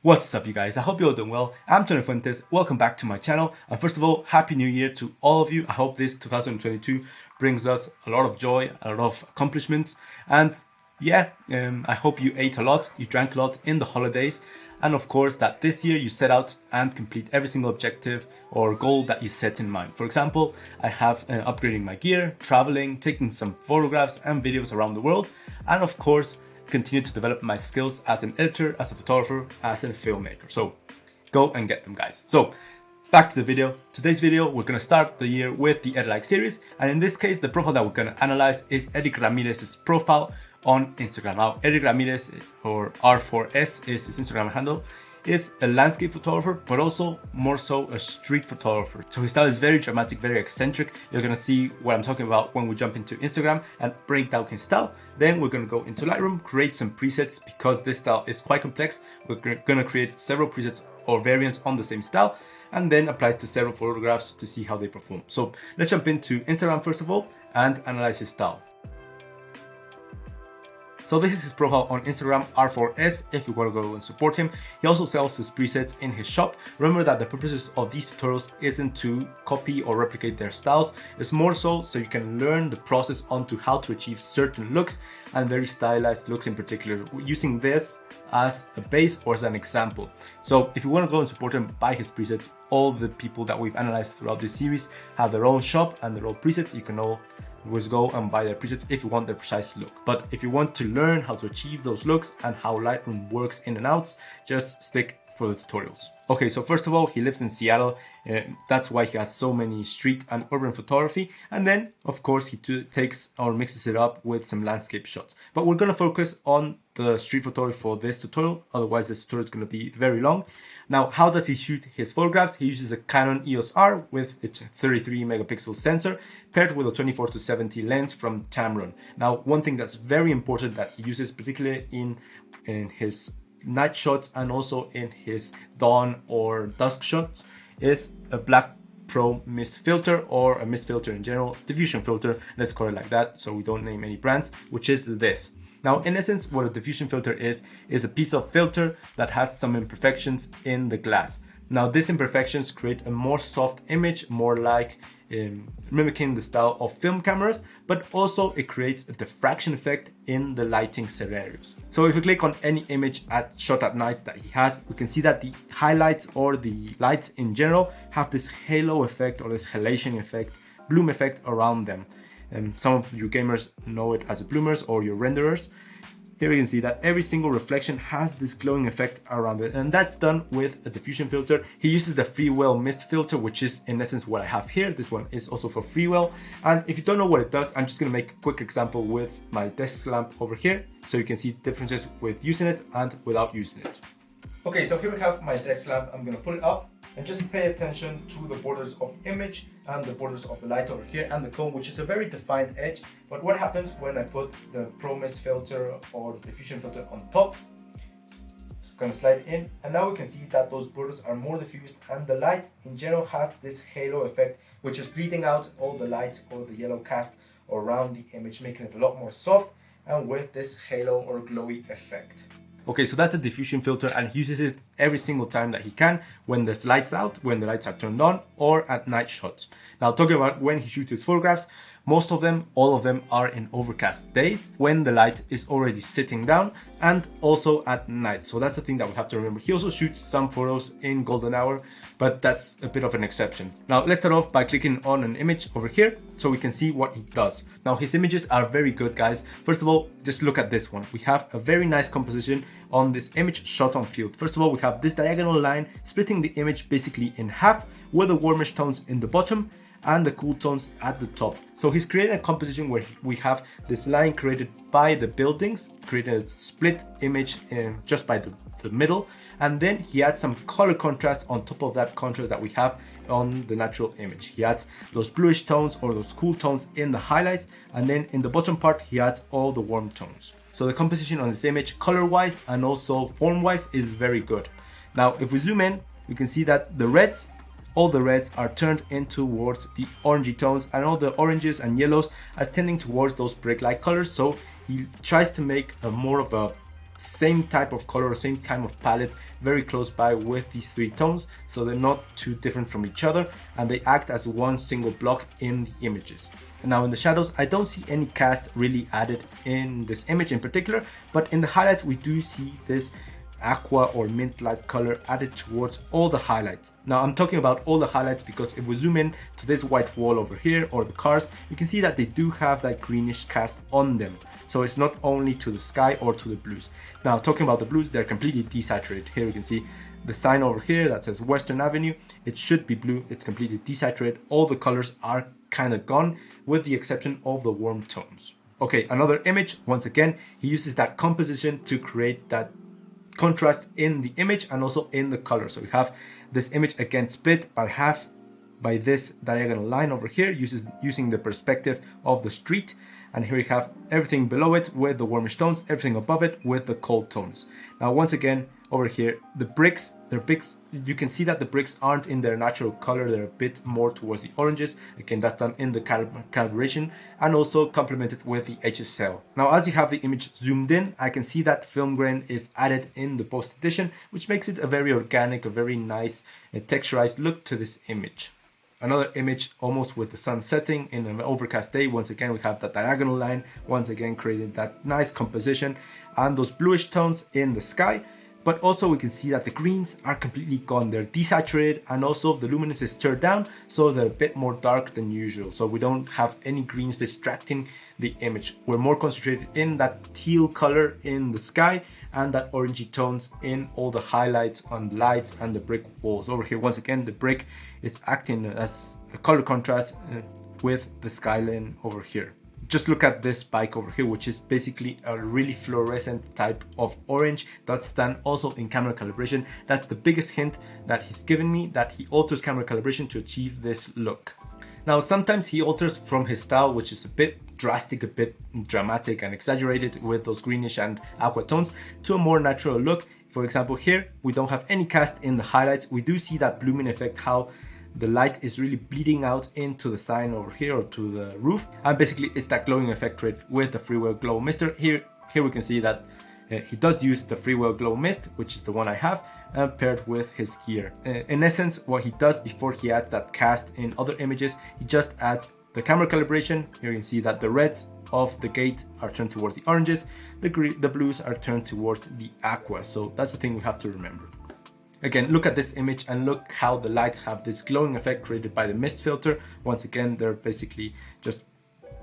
What's up, you guys? I hope you're all doing well. I'm Tony Fuentes. Welcome back to my channel. And first of all, Happy New Year to all of you. I hope this 2022 brings us a lot of joy, a lot of accomplishments. And yeah, I hope you ate a lot, you drank a lot in the holidays. And of course, that this year you set out and complete every single objective or goal that you set in mind. For example, I have upgrading my gear, traveling, taking some photographs and videos around the world. And of course, continue to develop my skills as an editor, as a photographer, as a filmmaker. So go and get them, guys. So back to the video. Today's video, we're going to start the year with the Erick series. And in this case, the profile that we're going to analyze is Erick Ramírez's profile on Instagram. Now, Erick Ramírez, or R4S is his Instagram handle, is a landscape photographer, but also more so a street photographer. So his style is very dramatic, very eccentric. You're gonna see what I'm talking about when we jump into Instagram and break down his style. Then we're gonna go into Lightroom, create some presets because this style is quite complex. We're gonna create several presets or variants on the same style and then apply it to several photographs to see how they perform. So let's jump into Instagram first of all and analyze his style. So this is his profile on Instagram, R4S, if you want to go and support him. He also sells his presets in his shop. Remember that the purposes of these tutorials isn't to copy or replicate their styles. It's more so you can learn the process onto how to achieve certain looks and very stylized looks in particular, using this as a base or as an example. So if you want to go and support him, buy his presets. All the people that we've analyzed throughout this series have their own shop and their own presets. You can all always go and buy their presets if you want their precise look. But if you want to learn how to achieve those looks and how Lightroom works in and outs, just stick for the tutorials. Okay, so first of all, he lives in Seattle. That's why he has so many street and urban photography. And then, of course, he takes or mixes it up with some landscape shots. But we're going to focus on the street photography for this tutorial. Otherwise, this tutorial is going to be very long. Now, how does he shoot his photographs? He uses a Canon EOS R with its 33 megapixel sensor paired with a 24-70 lens from Tamron. Now, one thing that's very important that he uses, particularly in his night shots and also in his dawn or dusk shots, is a Black Pro mist filter, or a mist filter in general, diffusion filter, let's call it like that so we don't name any brands, which is this. Now, in essence, what a diffusion filter is a piece of filter that has some imperfections in the glass. Now, these imperfections create a more soft image, more like mimicking the style of film cameras, but also it creates a diffraction effect in the lighting scenarios. So if we click on any image shot at night that he has, we can see that the highlights or the lights in general have this halo effect or this halation effect, bloom effect around them. And some of you gamers know it as bloomers or your renderers. Here we can see that every single reflection has this glowing effect around it, and that's done with a diffusion filter. He uses the Freewell mist filter, which is in essence what I have here. This one is also for Freewell, and if you don't know what it does, I'm just going to make a quick example with my desk lamp over here so you can see differences with using it and without using it. Okay, so here we have my desk lamp. I'm going to put it up and just pay attention to the borders of image and the borders of the light over here and the cone, which is a very defined edge. But what happens when I put the Pro Mist filter or the diffusion filter on top? It's going to slide in, and now we can see that those borders are more diffused and the light in general has this halo effect, which is bleeding out all the light or the yellow cast around the image, making it a lot more soft and with this halo or glowy effect. Okay, so that's the diffusion filter, and he uses it every single time that he can, when there's lights out, when the lights are turned on, or at night shots. Now, talking about when he shoots his photographs, most of them, all of them are in overcast days when the light is already sitting down, and also at night. So that's the thing that we have to remember. He also shoots some photos in golden hour, but that's a bit of an exception. Now, let's start off by clicking on an image over here so we can see what he does. Now, his images are very good, guys. First of all, just look at this one. We have a very nice composition on this image shot on field. First of all, we have this diagonal line splitting the image basically in half with the warmish tones in the bottom and the cool tones at the top. So he's creating a composition where we have this line created by the buildings, creating a split image just by the middle, and then he adds some color contrast on top of that contrast that we have on the natural image. He adds those bluish tones or those cool tones in the highlights, and then in the bottom part he adds all the warm tones. So the composition on this image, color-wise and also form-wise, is very good. Now, if we zoom in, we can see that the reds, all the reds are turned in towards the orangey tones, and all the oranges and yellows are tending towards those brick-like colors. So he tries to make a more of a same type of color, same type of palette, very close by with these three tones, so they're not too different from each other, and they act as one single block in the images. Now in the shadows, I don't see any cast really added in this image in particular, but in the highlights we do see this aqua or mint light color added towards all the highlights. Now I'm talking about all the highlights because if we zoom in to this white wall over here or the cars, you can see that they do have that greenish cast on them. So it's not only to the sky or to the blues. Now talking about the blues, they're completely desaturated. Here you can see the sign over here that says Western Avenue. It should be blue, it's completely desaturated. All the colors are kind of gone with the exception of the warm tones. Okay, another image, once again, he uses that composition to create that contrast in the image and also in the color. So we have this image again split by half by this diagonal line over here, using the perspective of the street. And here we have everything below it with the warmish tones, everything above it with the cold tones. Now once again over here, the bricks, you can see that the bricks aren't in their natural color, they're a bit more towards the oranges. Again, that's done in the calibration and also complemented with the HSL. Now as you have the image zoomed in, I can see that film grain is added in the post edition, which makes it a very organic, a very nice texturized look to this image. Another image almost with the sun setting in an overcast day. Once again, we have that diagonal line, once again creating that nice composition and those bluish tones in the sky. But also we can see that the greens are completely gone. They're desaturated and also the luminance is turned down, so they're a bit more dark than usual. So we don't have any greens distracting the image. We're more concentrated in that teal color in the sky and that orangey tones in all the highlights on the lights and the brick walls. Over here, once again, the brick is acting as a color contrast with the skyline over here. Just look at this bike over here, which is basically a really fluorescent type of orange that's done also in camera calibration. That's the biggest hint that he's given me, that he alters camera calibration to achieve this look. Now, sometimes he alters from his style, which is a bit drastic, a bit dramatic and exaggerated with those greenish and aqua tones, to a more natural look. For example, here, we don't have any cast in the highlights. We do see that blooming effect, how the light is really bleeding out into the sign over here or to the roof, and basically it's that glowing effect created with the freewheel glow mister. Here we can see that he does use the freewheel glow mist, which is the one I have, paired with his gear. In essence, what he does before he adds that cast in other images, he just adds the camera calibration. Here you can see that the reds of the gate are turned towards the oranges, the blues are turned towards the aqua. So that's the thing we have to remember. Again, look at this image and look how the lights have this glowing effect created by the mist filter. Once again, they're basically just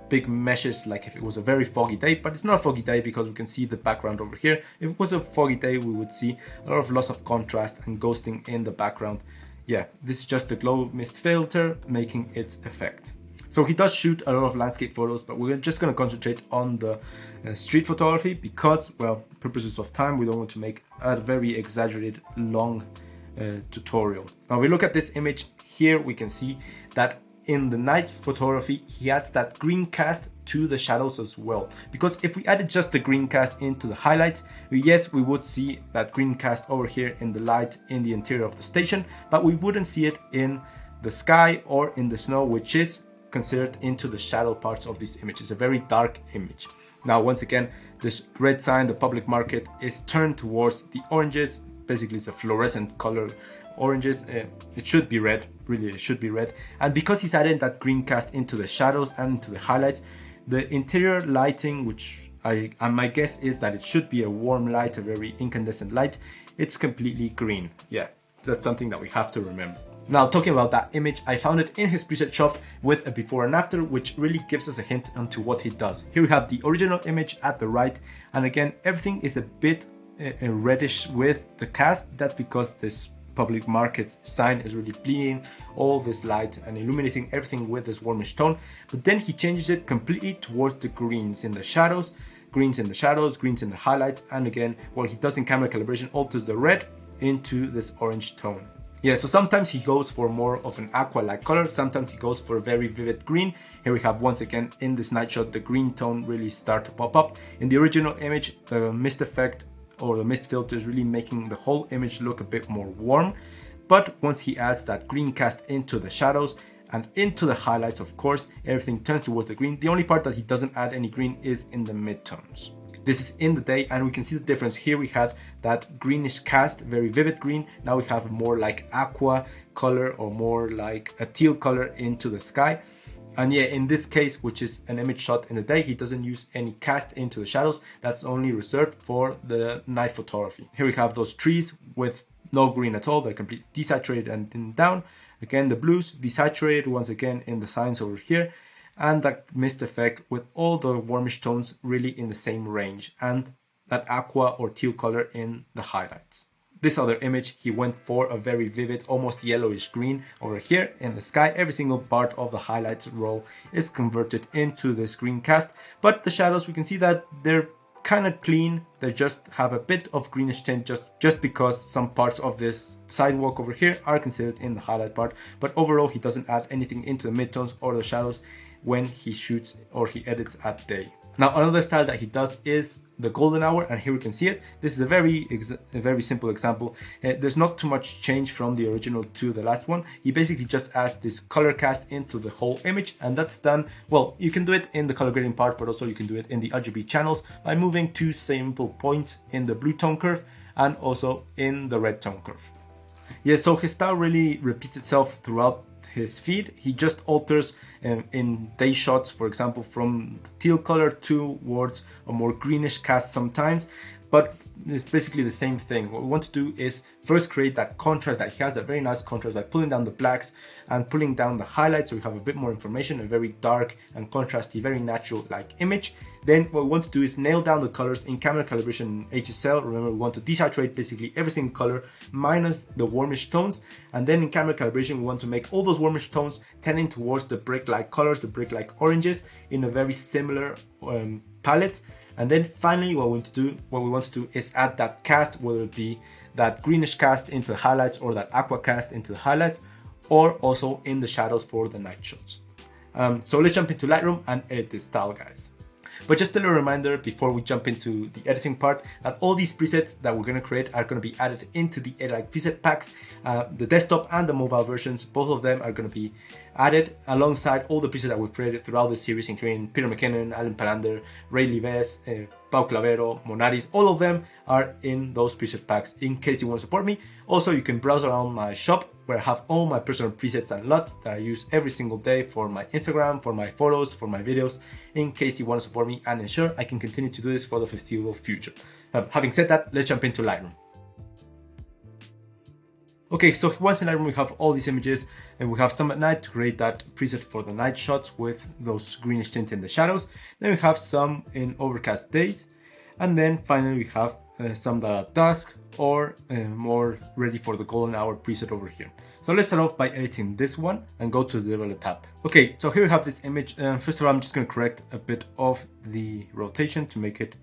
big meshes, like if it was a very foggy day, but it's not a foggy day because we can see the background over here. If it was a foggy day, we would see a lot of loss of contrast and ghosting in the background. Yeah, this is just the glow mist filter making its effect. So he does shoot a lot of landscape photos, but we're just going to concentrate on the street photography because, well, purposes of time, we don't want to make a very exaggerated long tutorial. Now we look at this image here, we can see that in the night photography, he adds that green cast to the shadows as well. Because if we added just the green cast into the highlights, yes, we would see that green cast over here in the light in the interior of the station, but we wouldn't see it in the sky or in the snow, which is considered into the shadow parts of this image. It's a very dark image. Now, once again, this red sign, the public market, is turned towards the oranges. Basically, it's a fluorescent color oranges. It should be red, really, it should be red. And because he's added that green cast into the shadows and into the highlights, the interior lighting, which my guess is that it should be a warm light, a very incandescent light, it's completely green. Yeah, that's something that we have to remember. Now, talking about that image, I found it in his preset shop with a before and after, which really gives us a hint onto what he does. Here we have the original image at the right, and again, everything is a bit reddish with the cast. That's because this public market sign is really bleeding all this light and illuminating everything with this warmish tone. But then he changes it completely towards the greens in the shadows, greens in the shadows, greens in the highlights, and again, what he does in camera calibration alters the red into this orange tone. Yeah, so sometimes he goes for more of an aqua-like color, sometimes he goes for a very vivid green. Here we have, once again, in this night shot, the green tone really start to pop up. In the original image, the mist effect or the mist filter is really making the whole image look a bit more warm. But once he adds that green cast into the shadows and into the highlights, of course, everything turns towards the green. The only part that he doesn't add any green is in the midtones. This is in the day, and we can see the difference. Here we had that greenish cast, very vivid green. Now we have more like aqua color or more like a teal color into the sky. And yeah, in this case, which is an image shot in the day, he doesn't use any cast into the shadows. That's only reserved for the night photography. Here we have those trees with no green at all. They're completely desaturated and dimmed down. Again, the blues desaturated once again in the signs over here. And that mist effect with all the warmish tones really in the same range, and that aqua or teal color in the highlights. This other image, he went for a very vivid, almost yellowish green over here in the sky. Every single part of the highlights row is converted into this green cast, but the shadows, we can see that they're kind of clean. They just have a bit of greenish tint just because some parts of this sidewalk over here are considered in the highlight part, but overall he doesn't add anything into the midtones or the shadows when he shoots or he edits at day. Now another style that he does is the golden hour, and here we can see it. This is a very simple example. There's not too much change from the original to the last one. He basically just adds this color cast into the whole image, and that's done. Well, you can do it in the color grading part, but also you can do it in the RGB channels by moving two simple points in the blue tone curve and also in the red tone curve. Yeah, so his style really repeats itself throughout his feed. He just alters in day shots, for example, from the teal color towards a more greenish cast sometimes, but it's basically the same thing. What we want to do is first create that contrast that he has, that very nice contrast, by pulling down the blacks and pulling down the highlights so we have a bit more information, a very dark and contrasty, very natural like image. Then what we want to do is nail down the colors in camera calibration HSL. Remember, we want to desaturate basically every single color minus the warmish tones. And then in camera calibration, we want to make all those warmish tones tending towards the brick-like colors, the brick-like oranges in a very similar palette. And then finally, what we want to do is add that cast, whether it be that greenish cast into the highlights or that aqua cast into the highlights, or also in the shadows for the night shots. So let's jump into Lightroom and edit this style, guys. But just a little reminder before we jump into the editing part, that all these presets that we're going to create are going to be added into the Erick preset packs. The desktop and the mobile versions, both of them are going to be added alongside all the presets that we've created throughout the series, including Peter McKinnon, Alan Palander, Ray Lives, Pau Clavero, Monaris. All of them are in those preset packs in case you want to support me. Also, you can browse around my shop where I have all my personal presets and LUTs that I use every single day for my Instagram, for my photos, for my videos, in case you want to support me and ensure I can continue to do this for the foreseeable future. Having said that, let's jump into Lightroom. Okay, so once in Lightroom we have all these images, and we have some at night to create that preset for the night shots with those greenish tint in the shadows. Then we have some in overcast days, and then finally we have some that are dusk or more ready for the golden hour preset over here. So let's start off by editing this one and go to the develop tab. Okay, so here we have this image. First of all, I'm just going to correct a bit of the rotation to make it,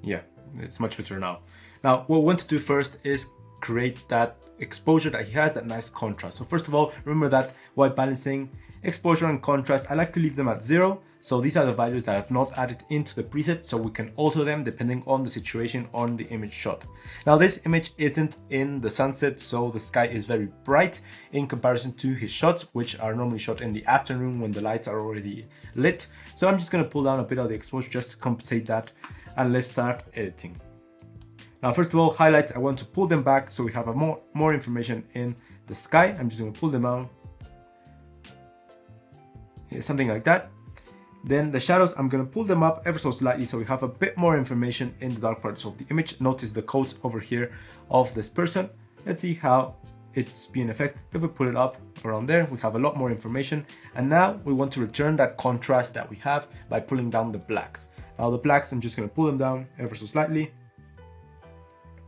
yeah, it's much better now. Now, what we want to do first is create that exposure that he has, that nice contrast. So first of all, remember that while balancing exposure and contrast, I like to leave them at 0. So these are the values that I've not added into the preset, so we can alter them depending on the situation on the image shot. Now this image isn't in the sunset, so the sky is very bright in comparison to his shots, which are normally shot in the afternoon when the lights are already lit. So I'm just going to pull down a bit of the exposure just to compensate that, and let's start editing. Now, first of all, highlights, I want to pull them back so we have a more information in the sky. I'm just going to pull them down, something like that. Then the shadows, I'm going to pull them up ever so slightly so we have a bit more information in the dark parts of the image. Notice the coat over here of this person. Let's see how it's being affected. If we put it up around there, we have a lot more information. And now we want to return that contrast that we have by pulling down the blacks. Now the blacks, I'm just going to pull them down ever so slightly.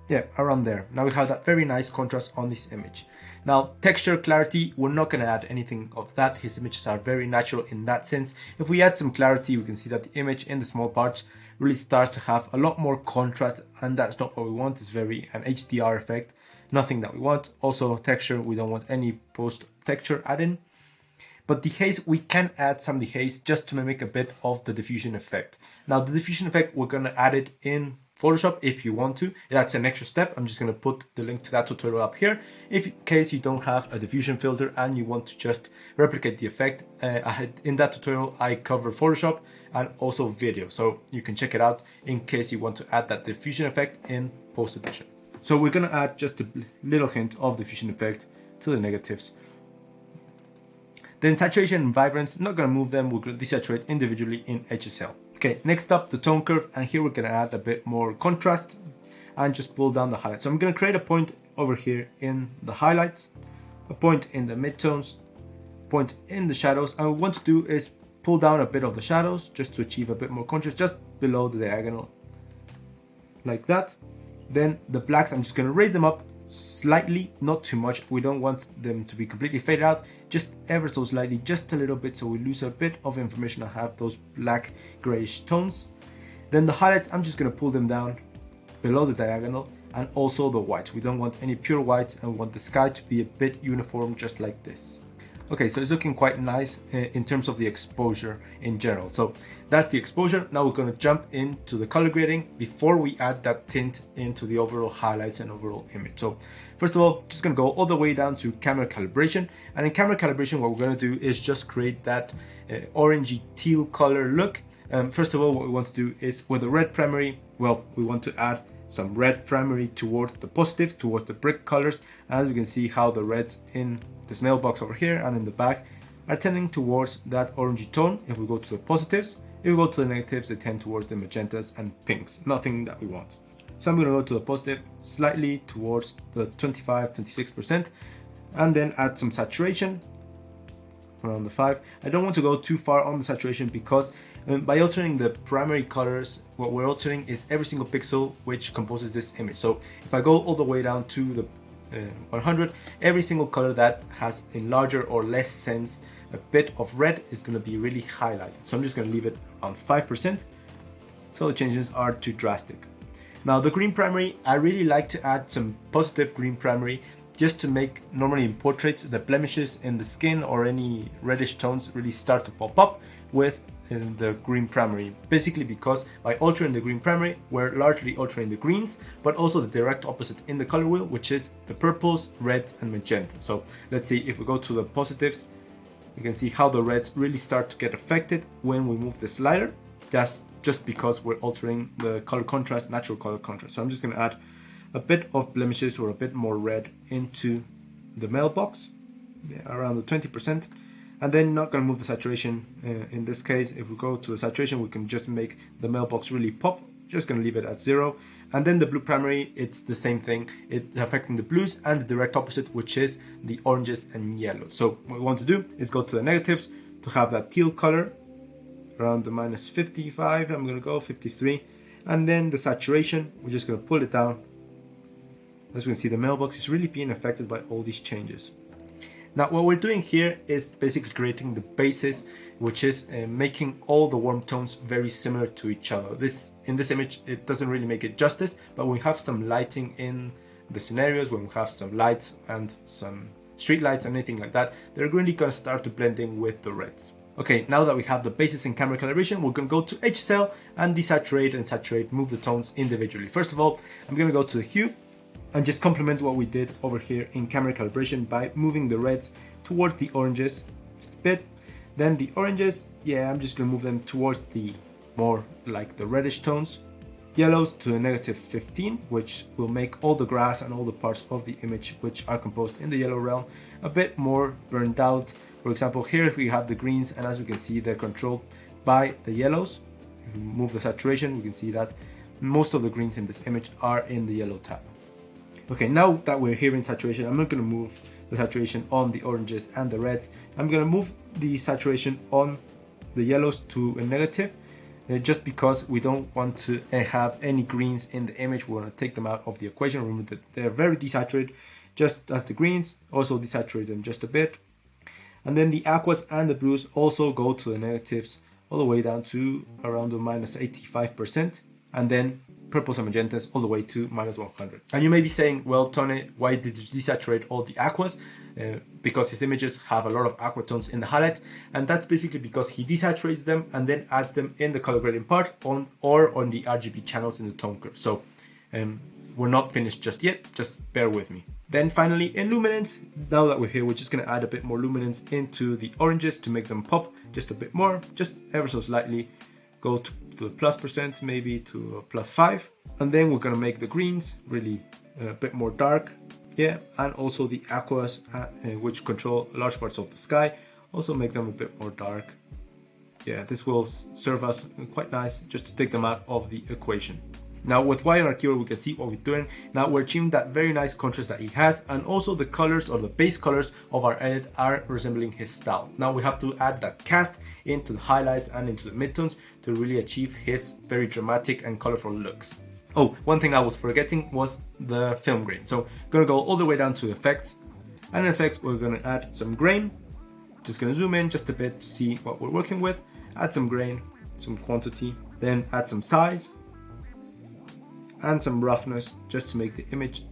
Yeah, around there. Now we have that very nice contrast on this image. Now, texture, clarity, we're not going to add anything of that. His images are very natural in that sense. If we add some clarity, we can see that the image in the small parts really starts to have a lot more contrast, and that's not what we want. It's very an HDR effect, nothing that we want. Also, texture, we don't want any post texture add-in. But dehaze, we can add some dehaze just to mimic a bit of the diffusion effect. Now, the diffusion effect, we're going to add it in Photoshop if you want to. That's an extra step. I'm just going to put the link to that tutorial up here in case you don't have a diffusion filter and you want to just replicate the effect. In that tutorial I cover Photoshop and also video, so you can check it out in case you want to add that diffusion effect in post-edition. So we're going to add just a little hint of diffusion effect to the negatives. Then saturation and vibrance, not going to move them, we're going to desaturate individually in HSL. Okay, next up the tone curve, and here we're going to add a bit more contrast and just pull down the highlights. So I'm going to create a point over here in the highlights, a point in the midtones, point in the shadows, and what we want to do is pull down a bit of the shadows just to achieve a bit more contrast just below the diagonal, like that. Then the blacks, I'm just going to raise them up slightly, not too much. We don't want them to be completely faded out, just ever so slightly, just a little bit, so we lose a bit of information and have those black grayish tones. Then the highlights, I'm just going to pull them down below the diagonal, and also the whites. We don't want any pure whites, and we want the sky to be a bit uniform, just like this. Okay, so it's looking quite nice in terms of the exposure in general. So that's the exposure. Now we're going to jump into the color grading before we add that tint into the overall highlights and overall image. So first of all, just going to go all the way down to camera calibration. And in camera calibration, what we're going to do is just create that orangey teal color look. First of all, what we want to do is with the red primary, well, we want to add some red primary towards the positives, towards the brick colors. And as you can see how the reds in this mailbox over here and in the back are tending towards that orangey tone if we go to the positives. If we go to the negatives, they tend towards the magentas and pinks, nothing that we want. So I'm going to go to the positive slightly towards the 25-26% and then add some saturation around the 5. I don't want to go too far on the saturation because by altering the primary colors, what we're altering is every single pixel which composes this image. So if I go all the way down to the 100, every single color that has in larger or less sense a bit of red is going to be really highlighted. So I'm just going to leave it on 5%, so the changes are too drastic. Now the green primary, I really like to add some positive green primary just to make, normally in portraits, the blemishes in the skin or any reddish tones really start to pop up with the green primary, basically because by altering the green primary we're largely altering the greens, but also the direct opposite in the color wheel, which is the purples, reds and magentas. So let's see, if we go to the positives, you can see how the reds really start to get affected when we move the slider. That's just because we're altering the color contrast, natural color contrast. So I'm just going to add a bit of blemishes or a bit more red into the mailbox, around the 20%. And then not going to move the saturation. In this case, if we go to the saturation, we can just make the mailbox really pop. Just going to leave it at 0. And then the blue primary, it's the same thing. It's affecting the blues and the direct opposite, which is the oranges and yellows. So what we want to do is go to the negatives to have that teal color around the minus 55. I'm going to go 53. And then the saturation, we're just going to pull it down. As you can see, the mailbox is really being affected by all these changes. Now what we're doing here is basically creating the basis, which is making all the warm tones very similar to each other. In this image, it doesn't really make it justice, but when we have some lighting in the scenarios, when we have some lights and some street lights and anything like that, they're really going to start to blend in with the reds. Okay, now that we have the basis in camera calibration, we're going to go to HSL and desaturate and saturate, move the tones individually. First of all, I'm going to go to the hue and just complement what we did over here in camera calibration by moving the reds towards the oranges just a bit. Then the oranges, yeah, I'm just going to move them towards the more like the reddish tones. Yellows to a negative 15, which will make all the grass and all the parts of the image which are composed in the yellow realm a bit more burned out. For example, here we have the greens, and as we can see, they're controlled by the yellows. If we move the saturation, we can see that most of the greens in this image are in the yellow tab. Okay, now that we're here in saturation, I'm not going to move the saturation on the oranges and the reds. I'm going to move the saturation on the yellows to a negative, just because we don't want to have any greens in the image. We want to take them out of the equation. Remember that they're very desaturated, just as the greens, also desaturate them just a bit. And then the aquas and the blues also go to the negatives all the way down to around the minus 85%. And then purples and magentas all the way to minus 100. And you may be saying, well, Tony, why did you desaturate all the aquas? because his images have a lot of aqua tones in the highlights, and that's basically because he desaturates them and then adds them in the color grading part on the RGB channels in the tone curve. So we're not finished just yet, just bear with me. Then finally in luminance, now that we're here, we're just going to add a bit more luminance into the oranges to make them pop just a bit more, just ever so slightly. Go to the +%, maybe to +5, and then we're going to make the greens really a bit more dark, yeah, and also the aquas which control large parts of the sky, also make them a bit more dark. Yeah, this will serve us quite nice just to take them out of the equation. Now with Y on our keyword, we can see what we're doing. Now we're achieving that very nice contrast that he has, and also the colors or the base colors of our edit are resembling his style. Now we have to add that cast into the highlights and into the midtones to really achieve his very dramatic and colorful looks. Oh, one thing I was forgetting was the film grain. So I'm gonna go all the way down to effects, and in effects we're gonna add some grain. Just gonna zoom in just a bit to see what we're working with. Add some grain, some quantity, then add some size and some roughness just to make the image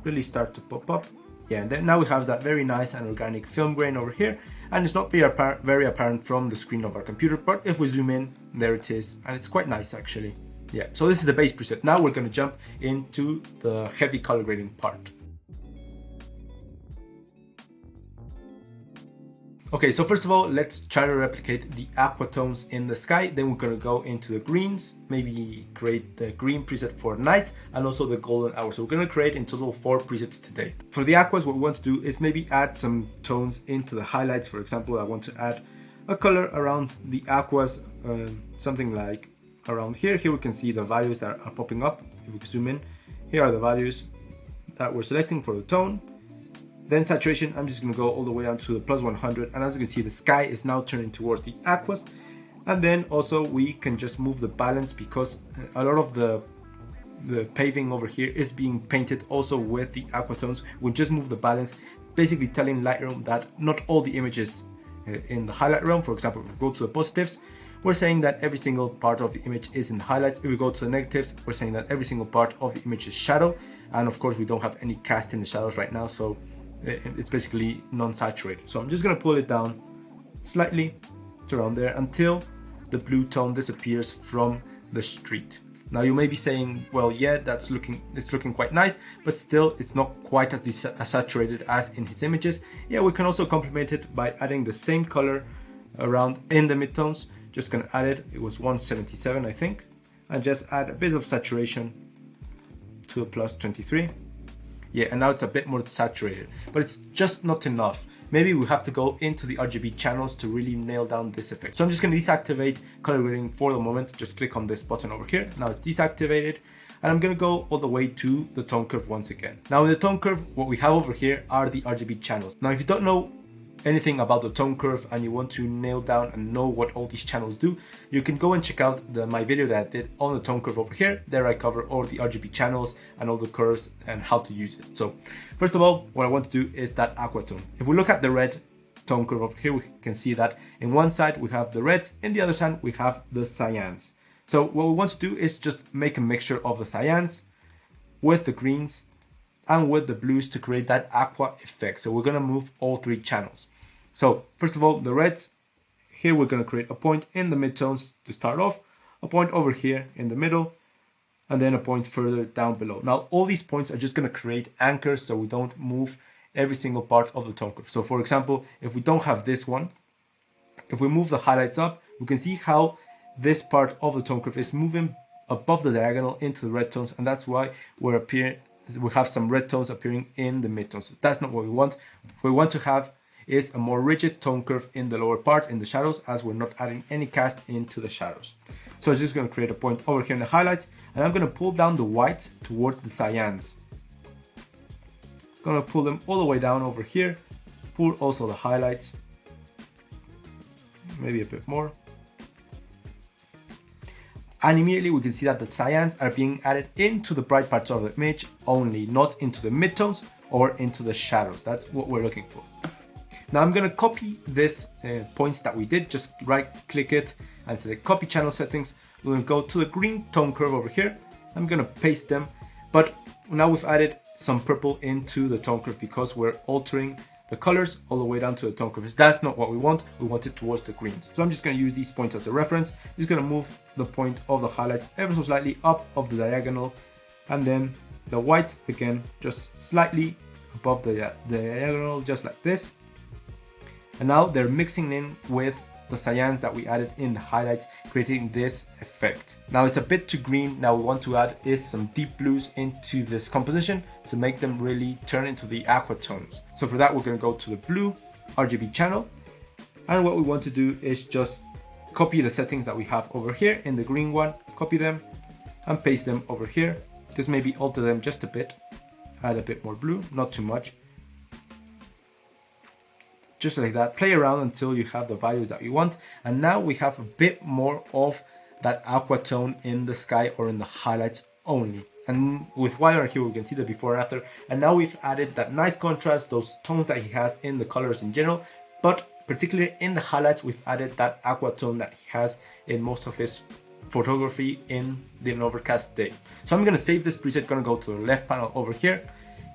really start to pop up. Yeah, and then now we have that very nice and organic film grain over here, and it's not very apparent from the screen of our computer, but if we zoom in, there it is, and it's quite nice actually. Yeah, so this is the base preset. Now we're going to jump into the heavy color grading part. Okay, so first of all, let's try to replicate the aqua tones in the sky. Then we're going to go into the greens, maybe create the green preset for night and also the golden hour. So we're going to create in total 4 presets today. For the aquas, what we want to do is maybe add some tones into the highlights. For example, I want to add a color around the aquas, something like around here. Here we can see the values that are popping up. If we zoom in, here are the values that we're selecting for the tone. Then saturation, I'm just going to go all the way down to the +100, and as you can see, the sky is now turning towards the aquas. And then also we can just move the balance because a lot of the paving over here is being painted also with the aqua tones. We'll just move the balance, basically telling Lightroom that not all the images in the highlight realm, for example, if we go to the positives, we're saying that every single part of the image is in the highlights. If we go to the negatives, we're saying that every single part of the image is shadow. And of course, we don't have any cast in the shadows right now, so it's basically non-saturated. So I'm just going to pull it down slightly to around there until the blue tone disappears from the street. Now you may be saying, well, yeah, it's looking quite nice, but still it's not quite as saturated as in his images. Yeah, we can also complement it by adding the same color around in the midtones. Just going to add it. It was 177, I think, and just add a bit of saturation to a +23. Yeah, and now it's a bit more saturated, but it's just not enough. Maybe we have to go into the RGB channels to really nail down this effect. So I'm just going to deactivate color grading for the moment. Just click on this button over here. Now it's deactivated, and I'm going to go all the way to the tone curve once again. Now in the tone curve, what we have over here are the RGB channels. Now if you don't know anything about the tone curve and you want to nail down and know what all these channels do, you can go and check out my video that I did on the tone curve over here. There I cover all the RGB channels and all the curves and how to use it. So first of all, what I want to do is that aqua tone. If we look at the red tone curve over here, we can see that in one side we have the reds, in the other side we have the cyans. So what we want to do is just make a mixture of the cyans with the greens and with the blues to create that aqua effect. So we're going to move all 3 channels. So first of all, the reds, here we're going to create a point in the midtones to start off, a point over here in the middle, and then a point further down below. Now all these points are just going to create anchors so we don't move every single part of the tone curve. So for example, if we don't have this one, if we move the highlights up, we can see how this part of the tone curve is moving above the diagonal into the red tones, and that's why we have some red tones appearing in the midtones. That's not what we want. What we want to have is a more rigid tone curve in the lower part, in the shadows, as we're not adding any cast into the shadows. So I'm just going to create a point over here in the highlights, and I'm going to pull down the white towards the cyans. Going to pull them all the way down over here, pull also the highlights, maybe a bit more. And immediately we can see that the cyans are being added into the bright parts of the image only, not into the midtones or into the shadows. That's what we're looking for. Now I'm going to copy this points that we did. Just right click it and select copy channel settings. We're going to go to the green tone curve over here. I'm going to paste them, but now we've added some purple into the tone curve because we're altering the colors all the way down to the tone curves. That's not what we want. We want it towards the greens. So I'm just going to use these points as a reference. I'm just going to move the point of the highlights ever so slightly up of the diagonal, and then the whites again just slightly above the diagonal, just like this. And now they're mixing in with the cyans that we added in the highlights, creating this effect. Now it's a bit too green. Now we want to add is some deep blues into this composition to make them really turn into the aqua tones. So for that, we're going to go to the blue RGB channel. And what we want to do is just copy the settings that we have over here in the green one, copy them and paste them over here. Just maybe alter them just a bit, add a bit more blue, not too much. Just like that, play around until you have the values that you want. And now we have a bit more of that aqua tone in the sky or in the highlights only. And with wire here, we can see the before and after. And now we've added that nice contrast, those tones that he has in the colors in general, but particularly in the highlights, we've added that aqua tone that he has in most of his photography in the overcast day. So I'm gonna save this preset, gonna go to the left panel over here,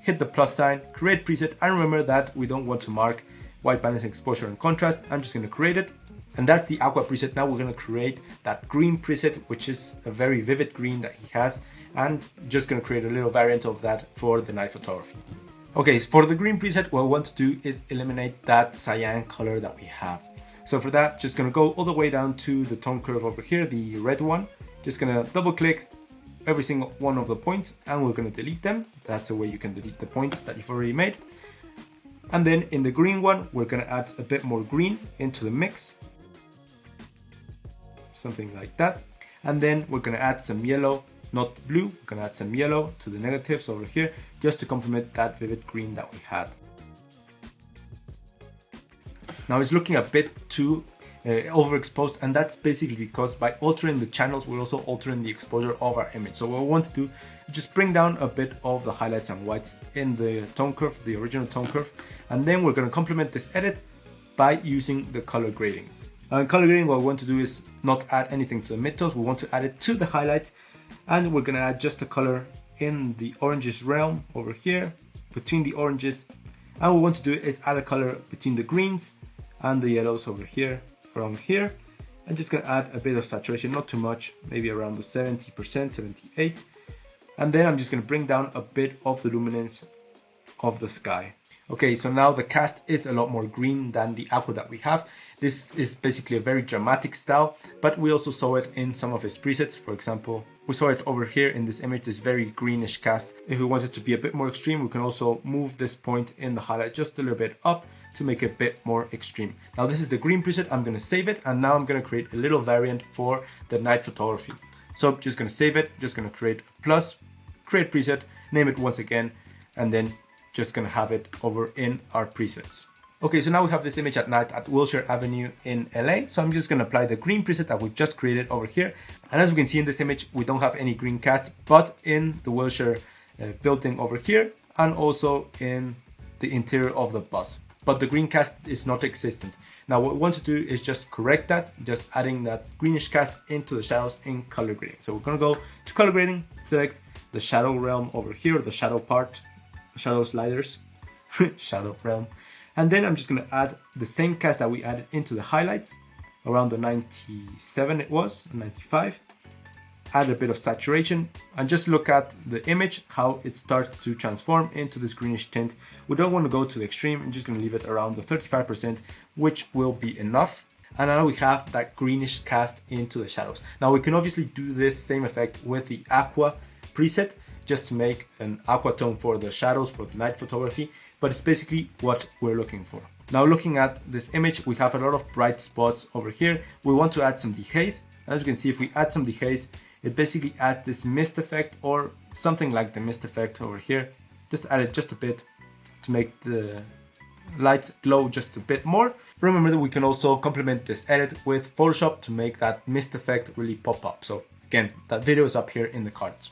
hit the plus sign, create preset, and remember that we don't want to mark white balance, exposure, and contrast. I'm just going to create it, and that's the aqua preset. Now we're going to create that green preset, which is a very vivid green that he has, and just going to create a little variant of that for the night photography. Okay, so for the green preset, what we want to do is eliminate that cyan color that we have. So for that, just going to go all the way down to the tone curve over here, the red one. Just going to double click every single one of the points, and we're going to delete them. That's the way you can delete the points that you've already made. And then in the green one, we're going to add a bit more green into the mix. Something like that. And then we're going to add some yellow, not blue. We're going to add some yellow to the negatives over here, just to complement that vivid green that we had. Now it's looking a bit too overexposed, and that's basically because by altering the channels, we're also altering the exposure of our image. So what we want to do is just bring down a bit of the highlights and whites in the tone curve, the original tone curve, and then we're going to complement this edit by using the color grading. In color grading, what we want to do is not add anything to the midtones. We want to add it to the highlights, and we're going to add just a color in the oranges realm over here, between the oranges, and what we want to do is add a color between the greens and the yellows over here. From here, I'm just going to add a bit of saturation, not too much, maybe around the 70%, 78. And then I'm just going to bring down a bit of the luminance of the sky. Okay, so now the cast is a lot more green than the aqua that we have. This is basically a very dramatic style, but we also saw it in some of his presets. For example, we saw it over here in this image, this very greenish cast. If we want it to be a bit more extreme, we can also move this point in the highlight just a little bit up to make it a bit more extreme. Now this is the green preset. I'm going to save it, and now I'm going to create a little variant for the night photography. So I'm just going to save it, just going to create a plus, create preset, name it once again, and then just going to have it over in our presets. Okay, so now we have this image at night at Wilshire Avenue in LA. So I'm just going to apply the green preset that we just created over here. And as we can see in this image, we don't have any green cast, but in the Wilshire building over here, and also in the interior of the bus. But the green cast is not existent. Now what we want to do is just correct that, just adding that greenish cast into the shadows in color grading. So we're going to go to color grading, select the shadow realm over here, the shadow part, shadow sliders, shadow realm. And then I'm just going to add the same cast that we added into the highlights, around the 97 it was, 95. Add a bit of saturation and just look at the image, how it starts to transform into this greenish tint. We don't want to go to the extreme. I'm just going to leave it around the 35%, which will be enough. And now we have that greenish cast into the shadows. Now we can obviously do this same effect with the aqua preset, just to make an aqua tone for the shadows for the night photography, but it's basically what we're looking for. Now looking at this image, we have a lot of bright spots over here. We want to add some dehaze. As you can see, if we add some dehaze, it basically adds this mist effect, or something like the mist effect over here. Just add it just a bit to make the lights glow just a bit more. Remember that we can also complement this edit with Photoshop to make that mist effect really pop up. So again, that video is up here in the cards.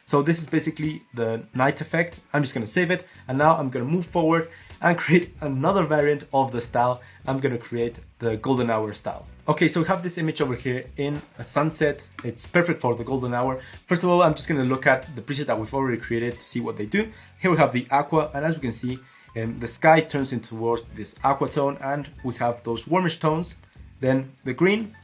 So this is basically the night effect. I'm just going to save it, and now I'm going to move forward and create another variant of the style. I'm going to create the golden hour style. Okay, so we have this image over here in a sunset. It's perfect for the golden hour. First of all, I'm just going to look at the preset that we've already created to see what they do. Here we have the aqua, and as we can see, the sky turns into towards this aqua tone, and we have those warmish tones. Then the green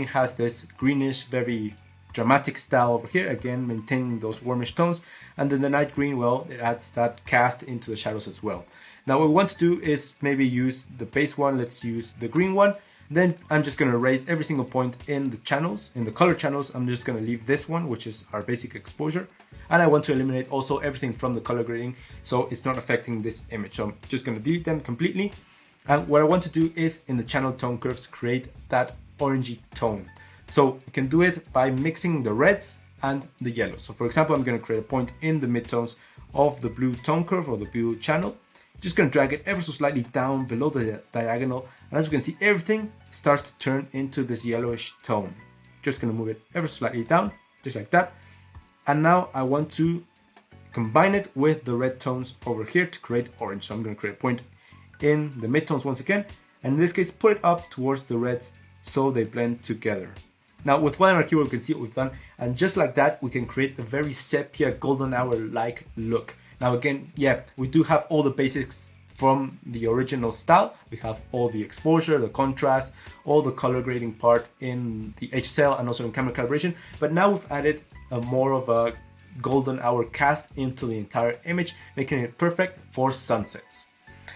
has this greenish, very dramatic style over here, again maintaining those warmish tones. And then the night green, well, it adds that cast into the shadows as well. Now what we want to do is maybe use the base one. Let's use the green one. Then I'm just going to erase every single point in the channels, in the color channels. I'm just going to leave this one, which is our basic exposure. And I want to eliminate also everything from the color grading, so it's not affecting this image. So I'm just going to delete them completely. And what I want to do is in the channel tone curves, create that orangey tone. So you can do it by mixing the reds and the yellows. So for example, I'm going to create a point in the midtones of the blue tone curve or the blue channel. Just going to drag it ever so slightly down below the diagonal, and as you can see, everything starts to turn into this yellowish tone. Just going to move it ever so slightly down, just like that. And now I want to combine it with the red tones over here to create orange. So I'm going to create a point in the midtones once again, and in this case put it up towards the reds so they blend together. Now with one on our keyboard, we can see what we've done, and just like that we can create a very sepia golden hour like look. Now again, yeah, we do have all the basics from the original style. We have all the exposure, the contrast, all the color grading part in the HSL and also in camera calibration, but now we've added a more of a golden hour cast into the entire image, making it perfect for sunsets.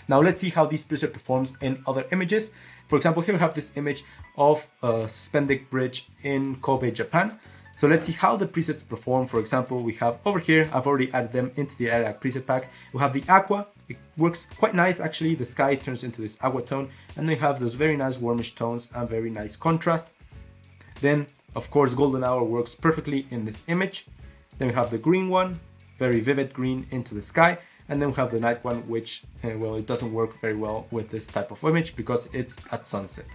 Now let's see how this preset performs in other images. For example, here we have this image of a suspended bridge in Kobe, Japan. So let's see how the presets perform. For example, we have over here, I've already added them into the Erick preset pack. We have the aqua, it works quite nice actually. The sky turns into this aqua tone, and they have those very nice warmish tones and very nice contrast. Then of course, golden hour works perfectly in this image. Then we have the green one, very vivid green into the sky. And then we have the night one, which, well, it doesn't work very well with this type of image because it's at sunset.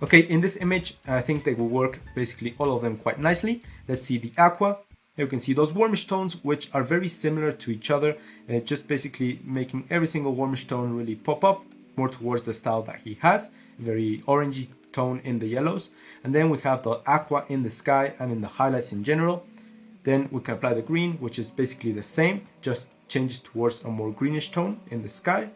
Okay, in this image, I think they will work basically all of them quite nicely. Let's see the aqua. Here you can see those warmish tones, which are very similar to each other, just basically making every single warmish tone really pop up more towards the style that he has, very orangey tone in the yellows. And then we have the aqua in the sky and in the highlights in general. Then we can apply the green, which is basically the same, just changes towards a more greenish tone in the sky.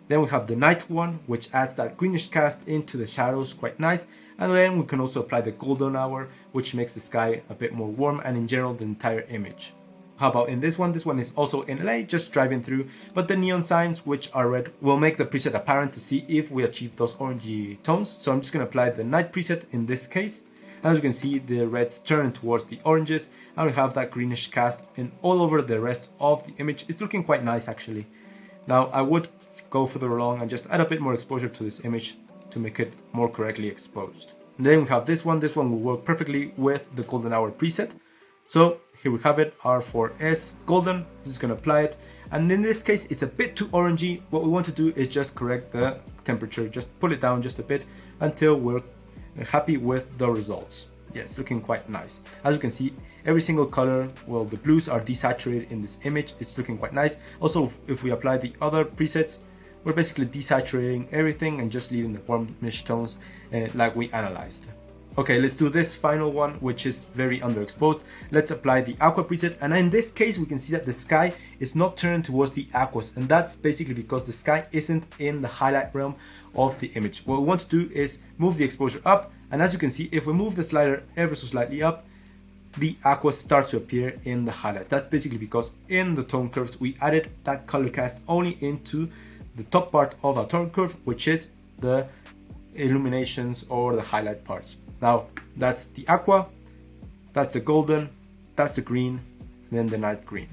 Then we have the night one, which adds that greenish cast into the shadows, quite nice. And then we can also apply the golden hour, which makes the sky a bit more warm and in general the entire image. How about in this one? This one is also in LA, just driving through, but the neon signs, which are red, will make the preset apparent to see if we achieve those orangey tones. So I'm just going to apply the night preset in this case. As you can see, the reds turn towards the oranges, and we have that greenish cast in all over the rest of the image. It's looking quite nice actually. Now I would go further along and just add a bit more exposure to this image to make it more correctly exposed. And then we have this one. This one will work perfectly with the golden hour preset. So here we have it, R4S golden. I'm just going to apply it. And in this case, it's a bit too orangey. What we want to do is just correct the temperature, just pull it down just a bit until we're happy with the results. Yes, looking quite nice. As you can see, every single color, well, the blues are desaturated in this image. It's looking quite nice. Also, if we apply the other presets, we're basically desaturating everything and just leaving the warmish tones like we analyzed. Okay, let's do this final one, which is very underexposed. Let's apply the aqua preset, and in this case we can see that the sky is not turned towards the aquas, and that's basically because the sky isn't in the highlight realm of the image. What we want to do is move the exposure up, and as you can see, if we move the slider ever so slightly up, the aquas start to appear in the highlight. That's basically because in the tone curves we added that color cast only into the top part of our tone curve, which is the illuminations or the highlight parts. Now that's the aqua, that's the golden, that's the green, and then the night green.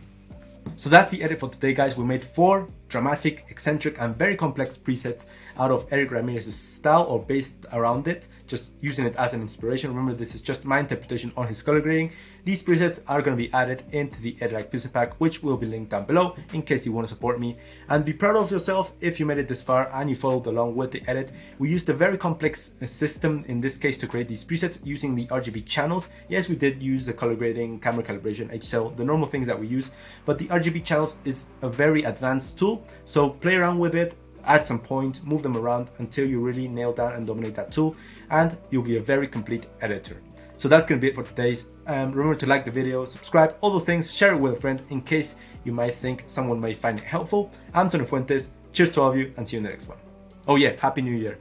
So that's the edit for today, guys. We made 4 dramatic, eccentric, and very complex presets out of Erick Ramírez's style, or based around it, just using it as an inspiration. Remember, this is just my interpretation on his color grading. These presets are going to be added into the Erick preset pack, which will be linked down below in case you want to support me. And be proud of yourself if you made it this far and you followed along with the edit. We used a very complex system in this case to create these presets using the RGB channels. Yes, we did use the color grading, camera calibration, HSL, the normal things that we use, but the RGB channels is a very advanced tool. So play around with it, add some points, move them around until you really nail down and dominate that tool, and you'll be a very complete editor. So that's gonna be it for today's. Remember to like the video, subscribe, all those things, share it with a friend in case you might think someone may find it helpful. I'm Fuentes, cheers to all of you, and see you in the next one. Oh yeah, Happy New Year.